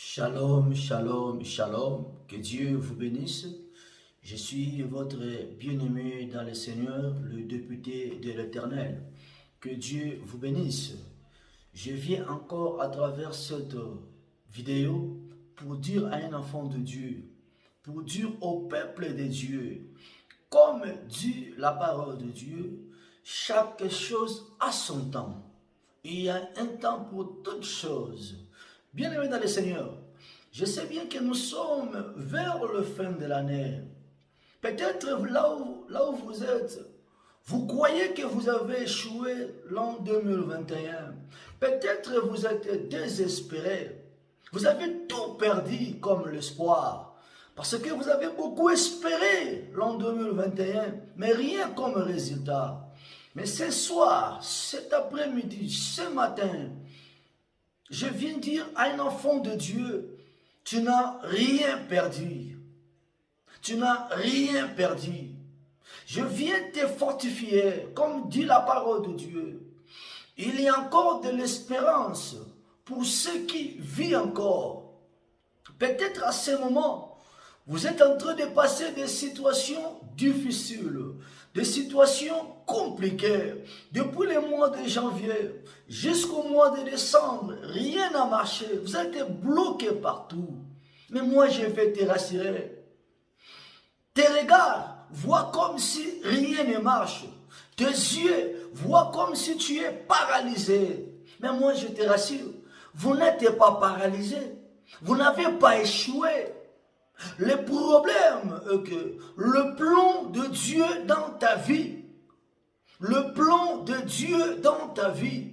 Shalom, shalom, shalom. Que Dieu vous bénisse. Je suis votre bien-aimé dans le Seigneur, le député de l'Éternel. Que Dieu vous bénisse. Je viens encore à travers cette vidéo pour dire à un enfant de Dieu, pour dire au peuple de Dieu, comme dit la parole de Dieu, chaque chose a son temps. Il y a un temps pour toutes choses. Bien-aimés dans le Seigneur, je sais bien que nous sommes vers le fin de l'année. Peut-être là où vous êtes, vous croyez que vous avez échoué l'an 2021. Peut-être vous êtes désespéré. Vous avez tout perdu comme l'espoir. Parce que vous avez beaucoup espéré l'an 2021, mais rien comme résultat. Mais ce soir, cet après-midi, ce matin, je viens dire à un enfant de Dieu, tu n'as rien perdu. Tu n'as rien perdu. Je viens te fortifier, comme dit la parole de Dieu. Il y a encore de l'espérance pour ceux qui vivent encore. Peut-être à ce moment, vous êtes en train de passer des situations difficiles, des situations compliquées. Depuis le mois de janvier jusqu'au mois de décembre, rien n'a marché. Vous êtes bloqué partout. Mais moi, je vais te rassurer. Tes regards voient comme si rien ne marche. Tes yeux voient comme si tu es paralysé. Mais moi, je te rassure, vous n'êtes pas paralysé. Vous n'avez pas échoué. Le problème est que le plan de Dieu dans ta vie, le plan de Dieu dans ta vie,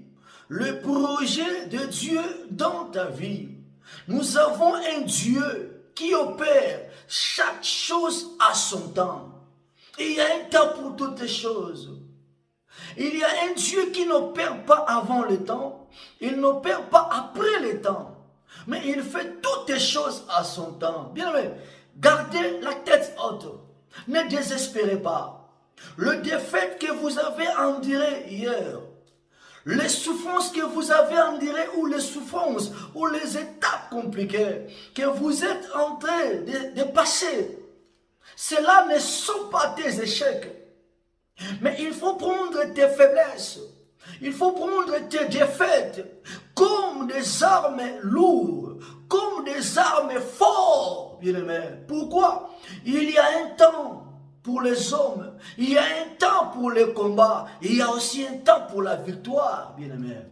le projet de Dieu dans ta vie, nous avons un Dieu qui opère chaque chose à son temps. Il y a un temps pour toutes les choses. Il y a un Dieu qui n'opère pas avant le temps, il n'opère pas après le temps. Mais il fait toutes les choses à son temps. Bien aimé, gardez la tête haute. Ne désespérez pas. Le défaite que vous avez enduré hier, les souffrances que vous avez endurées ou les souffrances ou les étapes compliquées que vous êtes en train de passer, cela ne sont pas des échecs. Mais il faut prendre tes faiblesses. Il faut prendre tes défaites comme des armes lourdes, comme des armes fortes, bien-aimés. Pourquoi? Il y a un temps pour les hommes, il y a un temps pour les combats, il y a aussi un temps pour la victoire, bien-aimés.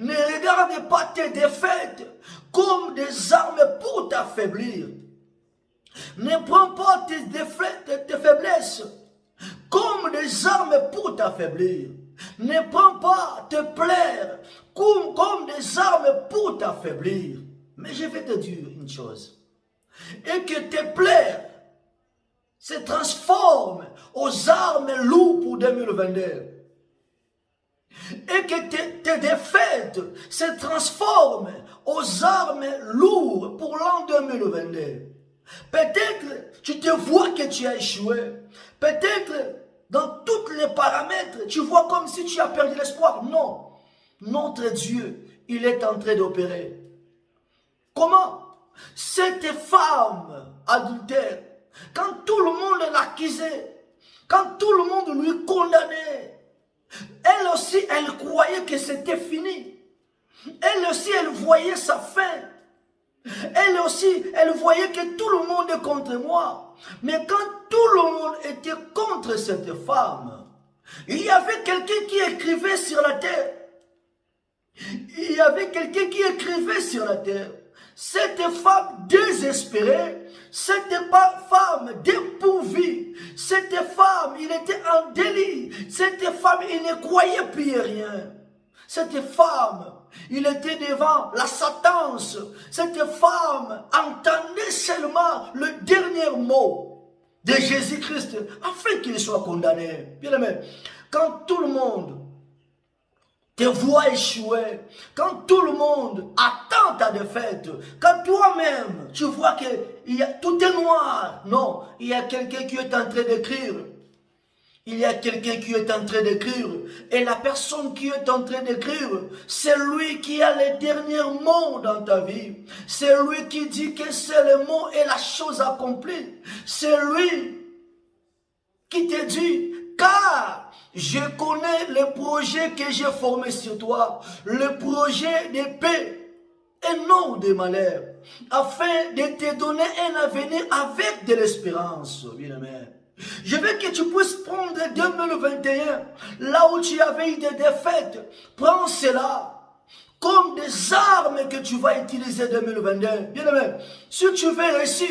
Ne regarde pas tes défaites comme des armes pour t'affaiblir. Ne prends pas tes défaites, tes faiblesses comme des armes pour t'affaiblir. Ne prends pas te plaire comme des armes pour t'affaiblir. Mais je vais te dire une chose. Et que tes plaires se transforment aux armes lourdes pour 2022. Et que tes défaites se transforment aux armes lourdes pour l'an 2022. Peut-être tu te vois que tu as échoué. Peut-être dans tous les paramètres, tu vois comme si tu as perdu l'espoir. Non. Notre Dieu, il est en train d'opérer. Comment? Cette femme adultère, quand tout le monde l'accusait, quand tout le monde lui condamnait, elle aussi, elle croyait que c'était fini. Elle aussi, elle voyait sa fin. Elle aussi, elle voyait que tout le monde est contre moi. Mais quand tout le monde était contre cette femme, il y avait quelqu'un qui écrivait sur la terre. Il y avait quelqu'un qui écrivait sur la terre. Cette femme désespérée, cette femme dépourvue, cette femme, il était en délit. Cette femme, il ne croyait plus rien. Cette femme, il était devant la sentence. Cette femme entendait seulement le dernier mot de Jésus-Christ afin qu'il soit condamné. Bien aimé, quand tout le monde te voit échouer, quand tout le monde attend ta défaite, quand toi-même tu vois que tout est noir, non, il y a quelqu'un qui est en train d'écrire. Il y a quelqu'un qui est en train d'écrire. Et la personne qui est en train d'écrire, c'est lui qui a les derniers mots dans ta vie. C'est lui qui dit que c'est le mot et la chose accomplie. C'est lui qui te dit, car je connais le projet que j'ai formé sur toi, le projet de paix et non de malheur, afin de te donner un avenir avec de l'espérance, bien-aimé. Je veux que tu puisses prendre 2021, là où tu avais eu des défaites, prends cela comme des armes que tu vas utiliser 2022. Bien-aimé, si tu veux réussir,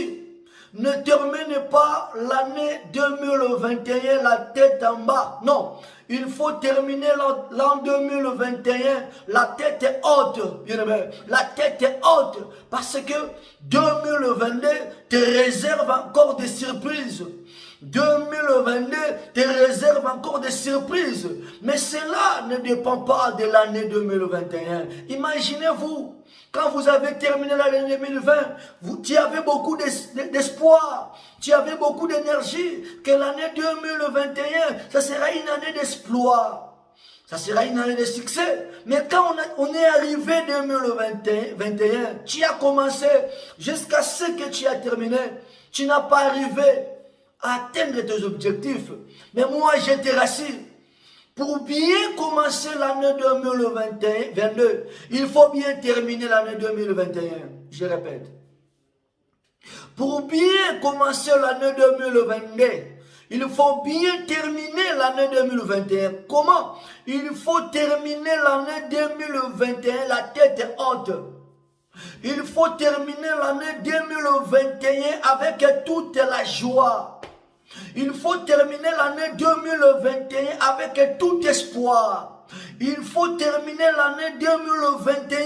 ne termine pas l'année 2021 la tête en bas. Non, il faut terminer l'an 2021 la tête haute. Bien-aimé, la tête haute. Parce que 2022 te réserve encore des surprises. 2022 te réserve encore des surprises. Mais cela ne dépend pas de l'année 2021. Imaginez-vous, quand vous avez terminé l'année 2020, tu avais beaucoup d'espoir, tu avais beaucoup d'énergie, que l'année 2021, ça sera une année d'exploit, ça sera une année de succès. Mais quand on est arrivé 2021, tu as commencé jusqu'à ce que tu as terminé, tu n'as pas arrivé à atteindre tes objectifs. Mais moi, je te rassure, pour bien commencer l'année 2022, il faut bien terminer l'année 2021. Je répète. Pour bien commencer l'année 2022, il faut bien terminer l'année 2021. Comment? Il faut terminer l'année 2021 la tête haute. Il faut terminer l'année 2021 avec toute la joie. Il faut terminer l'année 2021 avec tout espoir. Il faut terminer l'année 2021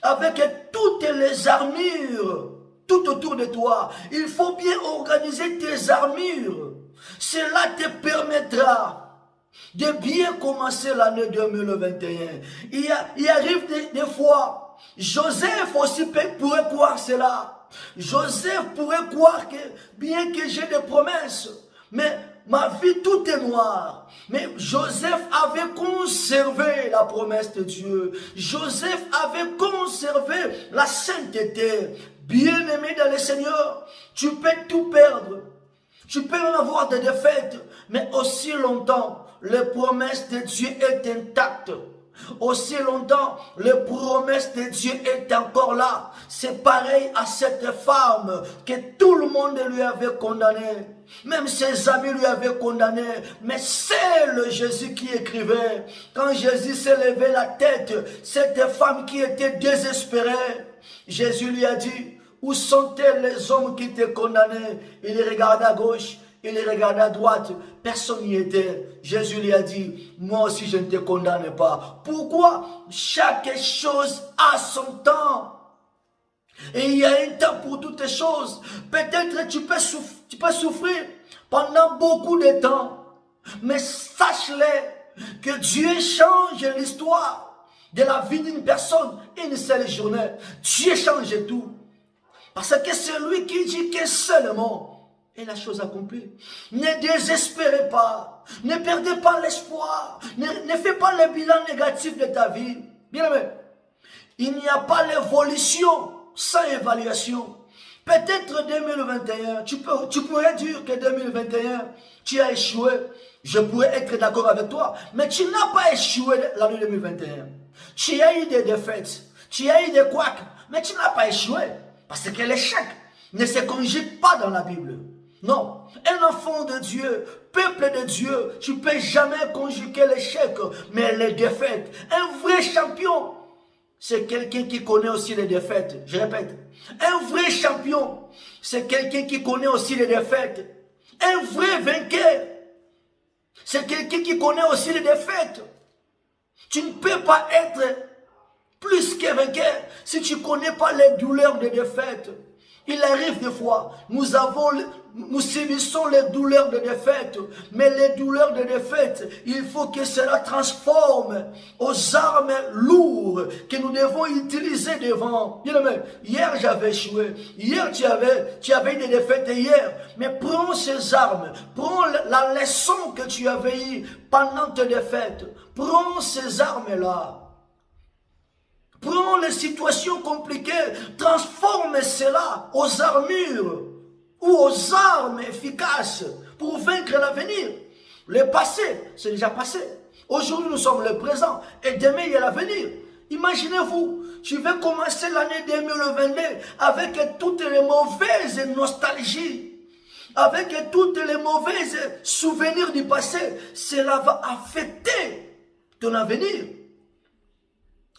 avec toutes les armures tout autour de toi. Il faut bien organiser tes armures. Cela te permettra de bien commencer l'année 2021. Il arrive des fois, Joseph aussi pourrait croire cela. Joseph pourrait croire que, bien que j'ai des promesses, mais ma vie tout est noir. Mais Joseph avait conservé la promesse de Dieu. Joseph avait conservé la sainteté. Bien-aimé dans le Seigneur, tu peux tout perdre. Tu peux même avoir des défaites, mais aussi longtemps, les promesses de Dieu est intacte. Aussi longtemps, les promesses de Dieu est encore là. C'est pareil à cette femme que tout le monde lui avait condamnée. Même ses amis lui avaient condamné. Mais c'est le Jésus qui écrivait. Quand Jésus s'est levé la tête, cette femme qui était désespérée, Jésus lui a dit, où sont-ils les hommes qui t'ont condamné? Il regarda à gauche. Il regardait à droite, personne n'y était. Jésus lui a dit, moi aussi je ne te condamne pas. Pourquoi? Chaque chose a son temps. Et il y a un temps pour toutes les choses. Peut-être tu peux souffrir pendant beaucoup de temps. Mais sache-le que Dieu change l'histoire de la vie d'une personne une seule journée. Dieu change tout. Parce que c'est lui qui dit que seulement et la chose accomplie. Ne désespérez pas. Ne perdez pas l'espoir. Ne faites pas le bilan négatif de ta vie. Bien aimé, il n'y a pas l'évolution sans évaluation. Peut-être 2021, tu pourrais dire que 2021, tu as échoué. Je pourrais être d'accord avec toi. Mais tu n'as pas échoué l'année 2021. Tu as eu des défaites. Tu as eu des couacs. Mais tu n'as pas échoué. Parce que l'échec ne se conjugue pas dans la Bible. Non, un enfant de Dieu, peuple de Dieu, tu ne peux jamais conjuguer l'échec, mais les défaites. Un vrai champion, c'est quelqu'un qui connaît aussi les défaites. Je répète, un vrai champion, c'est quelqu'un qui connaît aussi les défaites. Un vrai vainqueur, c'est quelqu'un qui connaît aussi les défaites. Tu ne peux pas être plus que vainqueur si tu ne connais pas les douleurs des défaites. Il arrive des fois, nous avons nous subissons les douleurs de défaite, mais les douleurs de défaite, il faut que cela transforme aux armes lourdes que nous devons utiliser devant. Bien-aimé, hier j'avais échoué, hier tu avais des défaites hier, mais prends ces armes, prends la leçon que tu avais eue pendant tes défaites, prends ces armes-là. Prends les situations compliquées, transforme cela aux armures ou aux armes efficaces pour vaincre l'avenir. Le passé, c'est déjà passé. Aujourd'hui, nous sommes le présent et demain, il y a l'avenir. Imaginez-vous, tu vas commencer l'année 2022 avec toutes les mauvaises nostalgies, avec toutes les mauvaises souvenirs du passé. Cela va affecter ton avenir.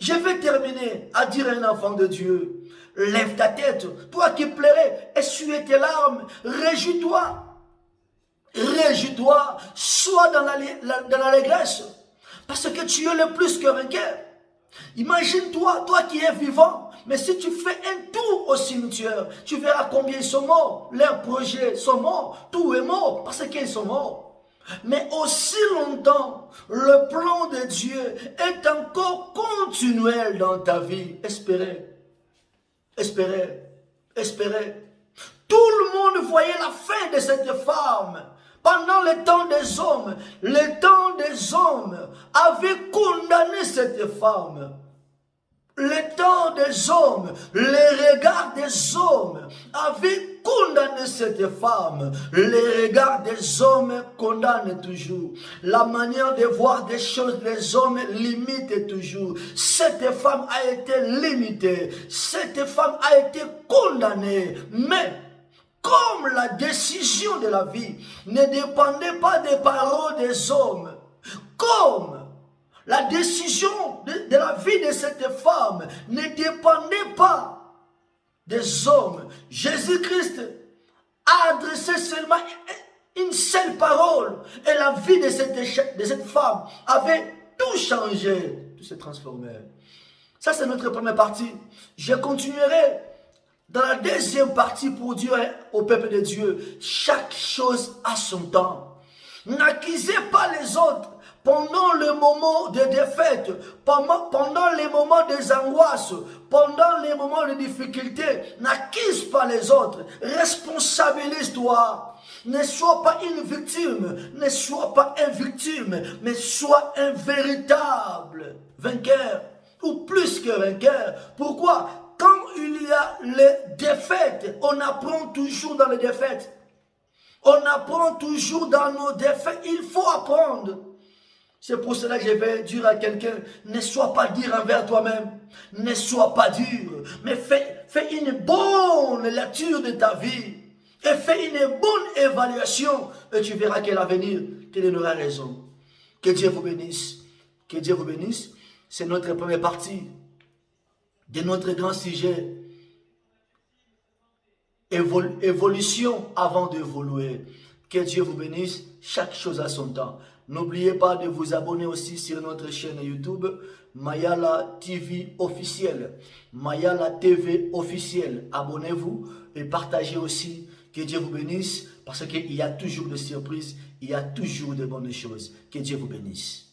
Je vais terminer à dire à un enfant de Dieu, lève ta tête, toi qui pleurais, essuie tes larmes, réjouis-toi, réjouis-toi, sois dans l'allégresse, parce que tu es le plus que vainqueur. Imagine-toi, toi qui es vivant, mais si tu fais un tour au cimetière, tu verras combien ils sont morts, leurs projets sont morts, tout est mort, parce qu'ils sont morts. Mais aussi longtemps, le plan de Dieu est encore continuel dans ta vie. Espérez, espérez, espérez. Tout le monde voyait la fin de cette femme. Pendant le temps des hommes, le temps des hommes avait condamné cette femme. Le temps des hommes, les regards des hommes avaient condamné cette femme. Les regards des hommes condamnent toujours. La manière de voir des choses, les hommes limitent toujours. Cette femme a été limitée. Cette femme a été condamnée. Mais comme la décision de la vie ne dépendait pas des paroles des hommes, comme la décision de la vie de cette femme ne dépendait pas des hommes, Jésus-Christ a adressé seulement une seule parole et la vie de cette femme avait tout changé, tout s'est transformé. Ça, c'est notre première partie. Je continuerai dans la deuxième partie pour dire au peuple de Dieu, chaque chose a son temps. N'accusez pas les autres pendant le moment de défaite, pendant les moments des angoisses, pendant les moments de difficulté. N'accuse pas les autres, responsabilise-toi. Ne sois pas une victime, ne sois pas un victime, mais sois un véritable vainqueur, ou plus que vainqueur. Pourquoi? Quand il y a les défaites, on apprend toujours dans les défaites. On apprend toujours dans nos défaites. Il faut apprendre. C'est pour cela que je vais dire à quelqu'un, ne sois pas dur envers toi-même. Ne sois pas dur. Mais fais une bonne lecture de ta vie. Et fais une bonne évaluation. Et tu verras que l'avenir te donnera raison. Que Dieu vous bénisse. Que Dieu vous bénisse. C'est notre première partie de notre grand sujet. Évolution avant d'évoluer. Que Dieu vous bénisse. Chaque chose a son temps. N'oubliez pas de vous abonner aussi sur notre chaîne YouTube Mayala TV officiel. Mayala TV officiel. Abonnez-vous et partagez aussi. Que Dieu vous bénisse parce qu'il y a toujours des surprises. Il y a toujours de bonnes choses. Que Dieu vous bénisse.